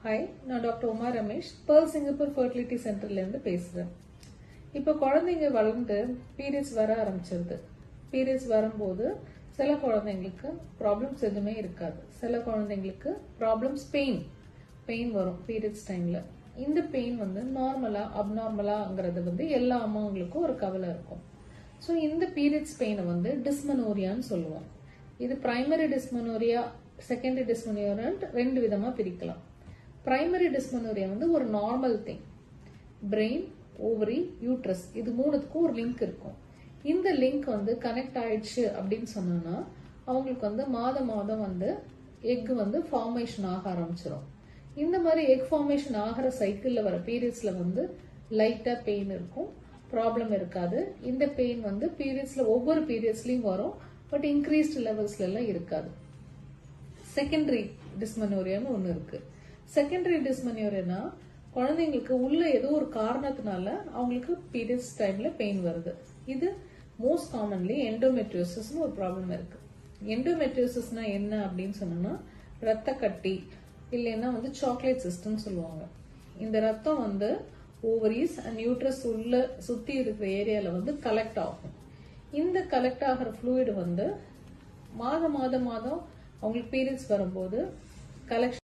Hi, நான் doctor Uma Ramesh, Pearl Singapore fertility சென்டர்லேருந்து பேசுகிறேன். இப்போ குழந்தைங்க வளர்ந்து பீரியட்ஸ் வர ஆரம்பிச்சிருது. பீரியட்ஸ் வரும்போது சில குழந்தைங்களுக்கு ப்ராப்ளம்ஸ் எதுவுமே இருக்காது. சில குழந்தைங்களுக்கு ப்ராப்ளம்ஸ் பெயின் வரும் பீரியட்ஸ் டைமில். இந்த பெயின் நார்மலா அப்நார்மலாங்கிறது எல்லா அம்மாவங்களுக்கும் ஒரு கவலை இருக்கும். ஸோ இந்த பீரியட்ஸ் பெயினை டிஸ்மெனோரியான்னு சொல்லுவோம். இது பிரைமரி டிஸ்மெனோரியா, செகண்டரி டிஸ்மெனோரியான்னு ரெண்டு விதமாக பிரிக்கலாம். பிரைமரி டிஸ்மெனோரியா ஒரு normal thing. Brain, ovary, uterus இது மூணுத்துக்கும் ஒரு லிங்க் இருக்கும். இந்த லிங்க் கனெக்ட் ஆயிடுச்சு அப்படின்னு சொன்னோம்னா அவங்களுக்கு மாதம் எக் ஃபார்மேஷன் ஆக ஆரம்பிச்சிடும். இந்த மாதிரி எக் ஃபார்மேஷன் ஆகிற சைக்கிள்ல வர பீரியட்ஸ்ல லைட்டா பெயின் இருக்கும், ப்ராப்ளம் இருக்காது. இந்த பெயின் பீரியட்ஸ்ல ஒவ்வொரு பீரியட்ஸ்லயும் வரும், பட் இன்க்ரீஸ்ட் லெவல்ஸ்ல எல்லாம் இருக்காது. செகண்டரி டிஸ்மெனோரியான்னு ஒன்று இருக்கு. செகண்டரி டிஸ்மெனோரியானா குழந்தைங்களுக்கு உள்ள ஏதோ ஒரு காரணத்தினால அவங்களுக்கு பீரியட்ஸ் டைம்ல பெயின் வருது. இது மோஸ்ட் காமன்லி எண்டோமெட்ரியோசிஸ்னு ஒரு ப்ராப்ளம் இருக்கு. எண்டோமெட்ரியோசிஸ்னா என்ன அப்படின்னு சொன்னோம்னா ரத்த கட்டி இல்லைன்னா சாக்லேட் சிஸ்ட்னு சொல்லுவாங்க. இந்த ரத்தம் ஓவரிஸ் அண்ட் யூட்ரஸ் உள்ள சுத்தி இருக்கிற ஏரியால கலெக்ட் ஆகும். இந்த கலெக்ட் ஆகிற ஃப்ளூயிட் மாதம் அவங்களுக்கு பீரியட்ஸ் வரும்போது கலெக்ஷன்